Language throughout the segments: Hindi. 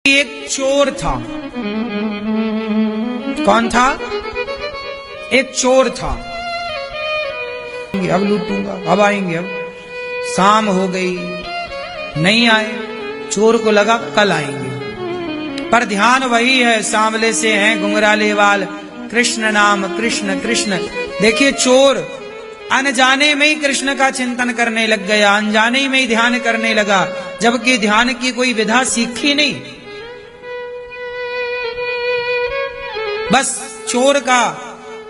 एक चोर था। कौन था? एक चोर था। अब लूटूंगा, अब आएंगे, अब शाम हो गई, नहीं आए। चोर को लगा कल आएंगे, पर ध्यान वही है, सांवले से हैं घुंघराले वाल, कृष्ण नाम कृष्ण कृष्ण। देखिए चोर अनजाने में ही कृष्ण का चिंतन करने लग गया, अनजाने में ही ध्यान करने लगा, जबकि ध्यान की कोई विधा सीखी नहीं। बस चोर का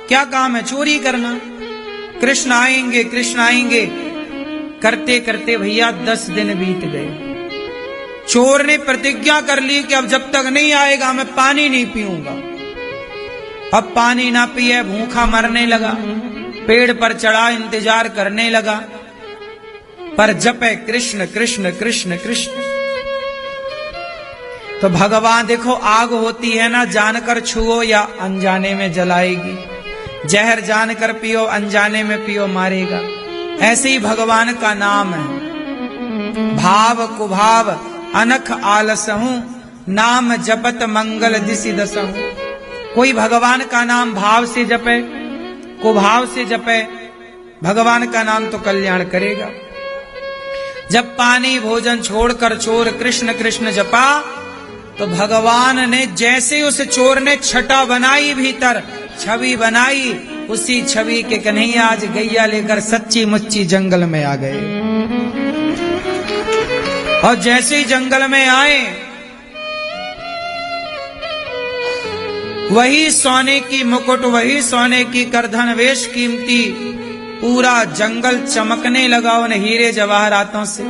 क्या काम है? चोरी करना। कृष्ण आएंगे, कृष्ण आएंगे करते करते भैया 10 दिन बीत गए। चोर ने प्रतिज्ञा कर ली कि अब जब तक नहीं आएगा मैं पानी नहीं पीऊंगा। अब पानी ना पिए, भूखा मरने लगा, पेड़ पर चढ़ा इंतजार करने लगा, पर जपे कृष्ण कृष्ण कृष्ण कृष्ण। तो भगवान देखो, आग होती है ना, जानकर छुओ या अनजाने में जलाएगी। जहर जानकर पियो, अनजाने में पियो मारेगा। ऐसे ही भगवान का नाम है। भाव कुभाव अनख आलसहूं, नाम जपत मंगल दिसि दसहूं। कोई भगवान का नाम भाव से जपे, कुभाव से जपे, भगवान का नाम तो कल्याण करेगा। जब पानी भोजन छोड़कर चोर कृष्ण कृष्ण जपा, तो भगवान ने जैसे उस चोर ने छटा बनाई, भीतर छवि बनाई, उसी छवि के कन्हैया आज गैया लेकर सच्ची मुच्ची जंगल में आ गए। और जैसे ही जंगल में आए, वही सोने की मुकुट, वही सोने की करधन, वेश कीमती, पूरा जंगल चमकने लगा उन हीरे जवाहरातों से।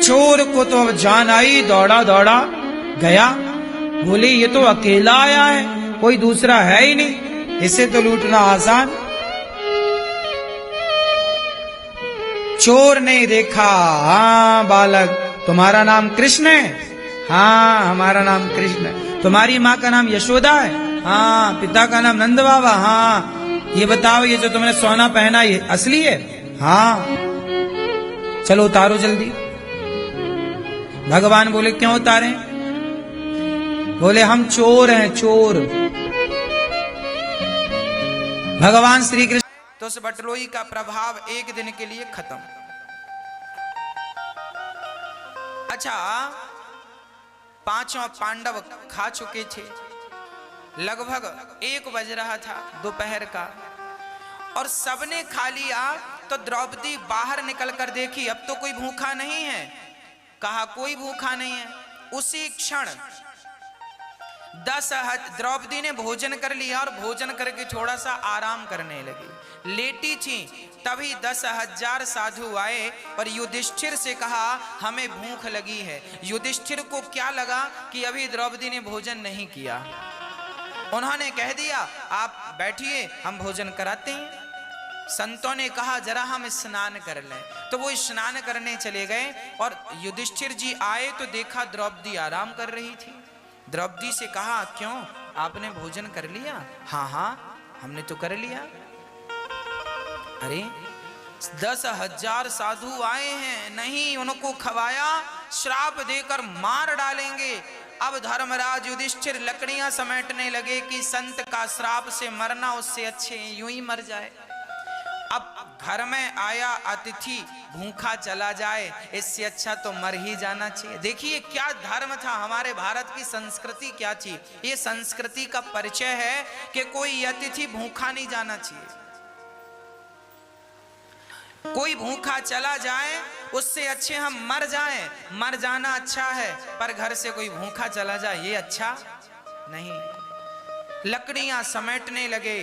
चोर को तो अब जान आई, दौड़ा दौड़ा गया, बोले ये तो अकेला आया है, कोई दूसरा है ही नहीं, इसे तो लूटना आसान। चोर ने देखा, हाँ बालक, तुम्हारा नाम कृष्ण है? हाँ हमारा नाम कृष्ण है। तुम्हारी माँ का नाम यशोदा है? हाँ। पिता का नाम नंद बाबा? हाँ। ये बताओ, ये जो तुमने सोना पहना ये असली है? हाँ। चलो उतारो जल्दी। भगवान बोले क्यों उतारें? बोले हम चोर हैं, चोर। भगवान श्री कृष्ण तो उस बटलोई का प्रभाव एक दिन के लिए खत्म। अच्छा, पांचों पांडव खा चुके थे, लगभग 1 बज रहा था दोपहर का, और सबने खा लिया। तो द्रौपदी बाहर निकल कर देखी, अब तो कोई भूखा नहीं है। कहा कोई भूखा नहीं है। उसी क्षण द्रौपदी ने भोजन कर लिया और भोजन करके थोड़ा सा आराम करने लगी, लेटी थी। तभी 10,000 साधु आए और युधिष्ठिर से कहा हमें भूख लगी है। युधिष्ठिर को क्या लगा कि अभी द्रौपदी ने भोजन नहीं किया। उन्होंने कह दिया आप बैठिए, हम भोजन कराते हैं। संतों ने कहा जरा हम स्नान कर लें, तो वो स्नान करने चले गए। और युधिष्ठिर जी आए तो देखा द्रौपदी आराम कर रही थी। द्रौपदी से कहा क्यों, आपने भोजन कर लिया? हाँ हाँ हमने तो कर लिया। अरे 10,000 साधु आए हैं, नहीं उनको खवाया, श्राप देकर मार डालेंगे। अब धर्मराज युधिष्ठिर लकड़ियां समेटने लगे कि संत का श्राप से मरना उससे अच्छे यूं ही मर जाए। अब घर में आया अतिथि भूखा चला जाए, इससे अच्छा तो मर ही जाना चाहिए। देखिए क्या धर्म था, हमारे भारत की संस्कृति क्या थी। ये संस्कृति का परिचय है कि कोई अतिथि भूखा नहीं जाना चाहिए। कोई भूखा चला जाए उससे अच्छे हम मर जाएं। मर जाना अच्छा है, पर घर से कोई भूखा चला जाए ये अच्छा नहीं। लकड़ियां समेटने लगे।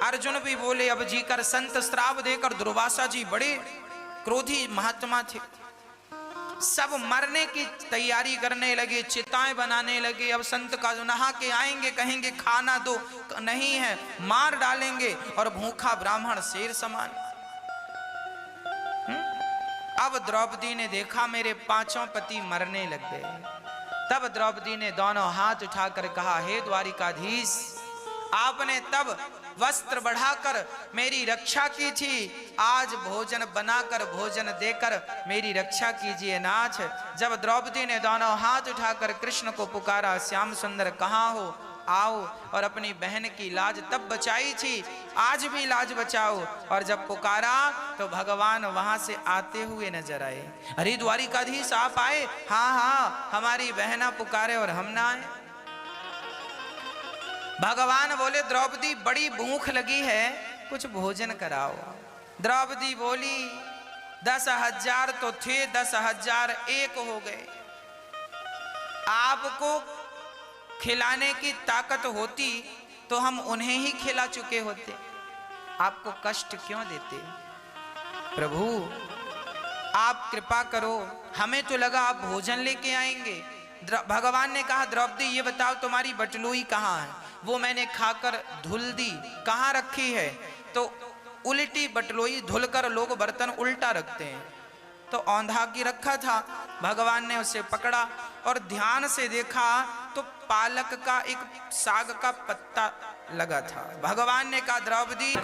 अर्जुन भी बोले अब जी कर संत श्राप देकर। दुर्वासा जी बड़े क्रोधी महात्मा थे, सब मरने की तैयारी करने लगे, चिताएं बनाने लगे। अब संत का जो नहा के आएंगे कहेंगे खाना दो, नहीं है मार डालेंगे, और भूखा ब्राह्मण शेर समान। अब द्रौपदी ने देखा मेरे 5 पति मरने लग गए। तब द्रौपदी ने दोनों हाथ उठाकर कहा हे द्वारिकाधीश, आपने तब वस्त्र बढ़ाकर मेरी रक्षा की थी, आज भोजन बनाकर भोजन देकर मेरी रक्षा कीजिए नाथ। जब द्रौपदी ने दोनों हाथ उठाकर कृष्ण को पुकारा, श्याम सुंदर कहाँ हो, आओ, और अपनी बहन की लाज तब बचाई थी, आज भी लाज बचाओ। और जब पुकारा तो भगवान वहां से आते हुए नजर आए। अरे द्वारिकाधीश आप आए? हाँ हाँ, हमारी बहना पुकारे और हम ना आए। भगवान बोले द्रौपदी बड़ी भूख लगी है, कुछ भोजन कराओ। द्रौपदी बोली 10,000 तो थे, 10,000 एक हो गए। आपको खिलाने की ताकत होती तो हम उन्हें ही खिला चुके होते, आपको कष्ट क्यों देते? प्रभु आप कृपा करो, हमें तो लगा आप भोजन लेके आएंगे। भगवान ने कहा द्रौपदी ये बताओ तुम्हारी बटलुई कहाँ है? वो मैंने खाकर धुल दी। कहाँ रखी है? तो उल्टी बटलोई धुलकर लोग बर्तन उल्टा रखते हैं, तो औंधा की रखा था। भगवान ने उसे पकड़ा और ध्यान से देखा तो पालक का एक साग का पत्ता लगा था। भगवान ने कहा द्रौपदी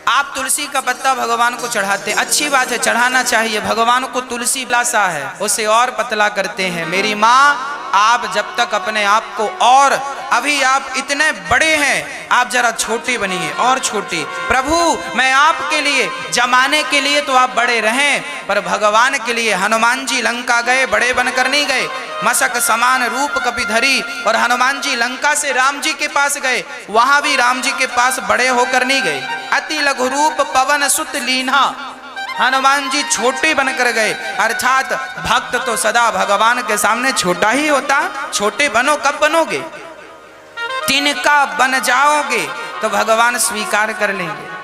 आप तुलसी का पत्ता भगवान को चढ़ाते, अच्छी बात है, चढ़ाना चाहिए। भगवान को तुलसी सा है, उसे और पतला करते हैं। मेरी माँ आप जब तक अपने आप को, और अभी आप इतने बड़े हैं, आप जरा छोटे बनिए और छोटे। प्रभु मैं आपके लिए, जमाने के लिए तो आप बड़े रहें, पर भगवान के लिए हनुमान जी लंका गए, बड़े बनकर नहीं गए। मशक समान रूप कपिधरी, और हनुमान जी लंका से राम जी के पास गए, वहां भी राम जी के पास बड़े होकर नहीं गए। अति लघु रूप पवन सुत लीन्हा, हनुमान जी छोटे बनकर गए। अर्थात भक्त तो सदा भगवान के सामने छोटा ही होता। छोटे बनो, कब बनोगे? तिनका बन जाओगे तो भगवान स्वीकार कर लेंगे।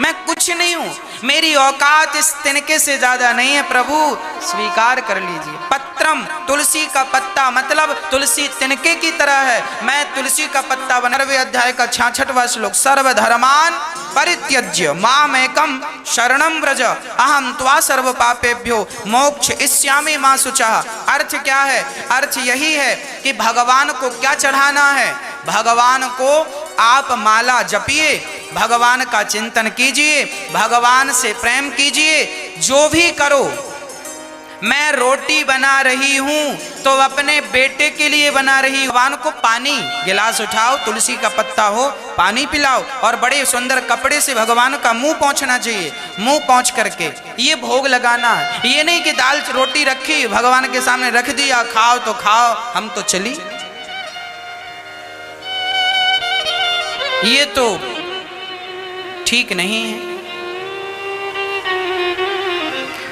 मैं कुछ नहीं हूं, मेरी औकात इस तिनके से ज्यादा नहीं है, प्रभु स्वीकार कर लीजिए। पत्रम तुलसी का पत्ता, मतलब तुलसी तिनके की तरह है, मैं तुलसी का पत्ता बन। 9वें अध्याय का 66वां श्लोक, सर्वधर्मान परित्यज्य मामेकं शरणं व्रज अहम त्वा सर्व पापेभ्यो मोक्ष इष्यामि मा शुचः। अर्थ क्या है? अर्थ यही है कि भगवान को क्या चढ़ाना है? भगवान को आप माला जपिए, भगवान का चिंतन कीजिए, भगवान से प्रेम कीजिए, जो भी करो। मैं रोटी बना रही हूं तो अपने बेटे के लिए बना रही। भगवान को पानी, गिलास उठाओ, तुलसी का पत्ता हो, पानी पिलाओ, और बड़े सुंदर कपड़े से भगवान का मुंह पोंछना चाहिए। मुंह पोंछ करके ये भोग लगाना है। ये नहीं कि दाल रोटी रखी भगवान के सामने रख दिया, खाओ तो खाओ, हम तो चली। ये तो ठीक नहीं है।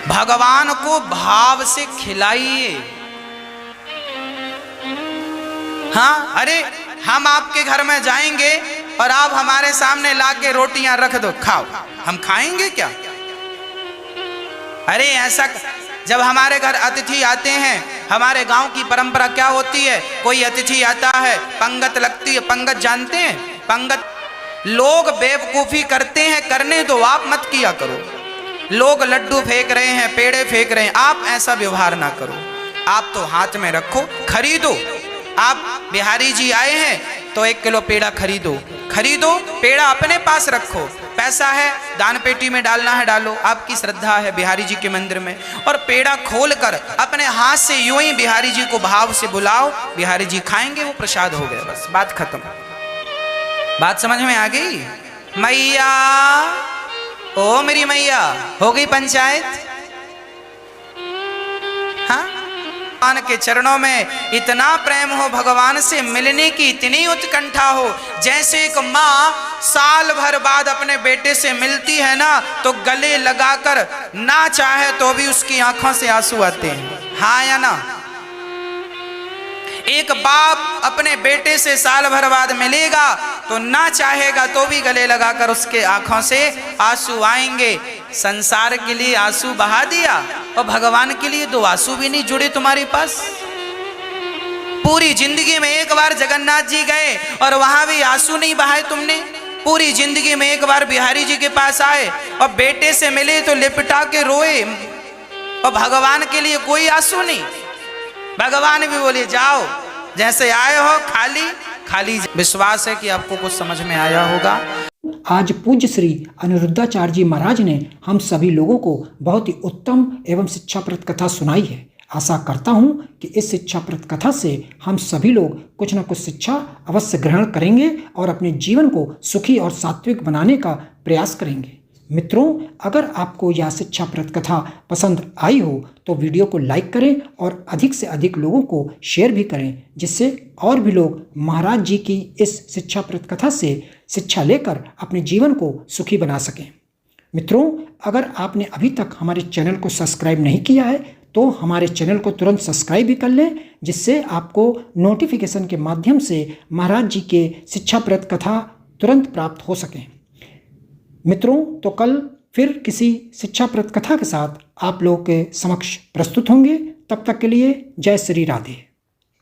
भगवान को भाव से खिलाइए। हाँ, अरे हम आपके घर में जाएंगे और आप हमारे सामने लाके रोटियां रख दो, खाओ, हम खाएंगे क्या? अरे ऐसा, जब हमारे घर अतिथि आते हैं, हमारे गांव की परंपरा क्या होती है? कोई अतिथि आता है, पंगत लगती है। पंगत जानते हैं? पंगत लोग बेवकूफी करते हैं, करने दो, आप मत किया करो। लोग लड्डू फेंक रहे हैं, पेड़े फेंक रहे हैं, आप ऐसा व्यवहार ना करो। आप तो हाथ में रखो, खरीदो। आप बिहारी जी आए हैं तो 1 किलो पेड़ा खरीदो, खरीदो, पेड़ा अपने पास रखो। पैसा है दान पेटी में डालना है डालो, आपकी श्रद्धा है बिहारी जी के मंदिर में। और पेड़ा खोल कर अपने हाथ से यूं ही बिहारी जी को भाव से बुलाओ, बिहारी जी खाएंगे, वो प्रसाद हो गया, बस बात खत्म। बात समझ में आ गई? मैया, ओ मेरी मैया, हो गई पंचायत? हाँ, भगवान के चरणों में इतना प्रेम हो, भगवान से मिलने की इतनी उत्कंठा हो, जैसे एक माँ साल भर बाद अपने बेटे से मिलती है ना, तो गले लगाकर ना चाहे तो भी उसकी आंखों से आंसू आते हैं। हाँ या ना? एक बाप अपने बेटे से साल भर बाद मिलेगा तो ना चाहेगा तो भी गले लगाकर उसके आंखों से आंसू आएंगे। संसार के लिए आंसू बहा दिया और भगवान के लिए 2 आंसू भी नहीं जुड़े तुम्हारे पास। पूरी जिंदगी में एक बार जगन्नाथ जी गए और वहां भी आंसू नहीं बहाए तुमने। पूरी जिंदगी में एक बार बिहारी जी के पास आए और बेटे से मिले तो लिपटा के रोए, और भगवान के लिए कोई आंसू नहीं। भगवान भी बोले जाओ, जैसे आए हो खाली खाली। विश्वास है कि आपको कुछ समझ में आया होगा। आज पूज्य श्री अनिरुद्धाचार्य जी महाराज ने हम सभी लोगों को बहुत ही उत्तम एवं शिक्षाप्रद कथा सुनाई है। आशा करता हूँ कि इस शिक्षाप्रद कथा से हम सभी लोग कुछ न कुछ शिक्षा अवश्य ग्रहण करेंगे और अपने जीवन को सुखी और सात्विक बनाने का प्रयास करेंगे। मित्रों, अगर आपको यह शिक्षाप्रद कथा पसंद आई हो तो वीडियो को लाइक करें और अधिक से अधिक लोगों को शेयर भी करें, जिससे और भी लोग महाराज जी की इस शिक्षाप्रद कथा से शिक्षा लेकर अपने जीवन को सुखी बना सकें। मित्रों, अगर आपने अभी तक हमारे चैनल को सब्सक्राइब नहीं किया है तो हमारे चैनल को तुरंत सब्सक्राइब भी कर लें, जिससे आपको नोटिफिकेशन के माध्यम से महाराज जी के शिक्षाप्रद कथा तुरंत प्राप्त हो सकें। मित्रों, तो कल फिर किसी शिक्षाप्रद कथा के साथ आप लोगों के समक्ष प्रस्तुत होंगे। तब तक के लिए जय श्री राधे।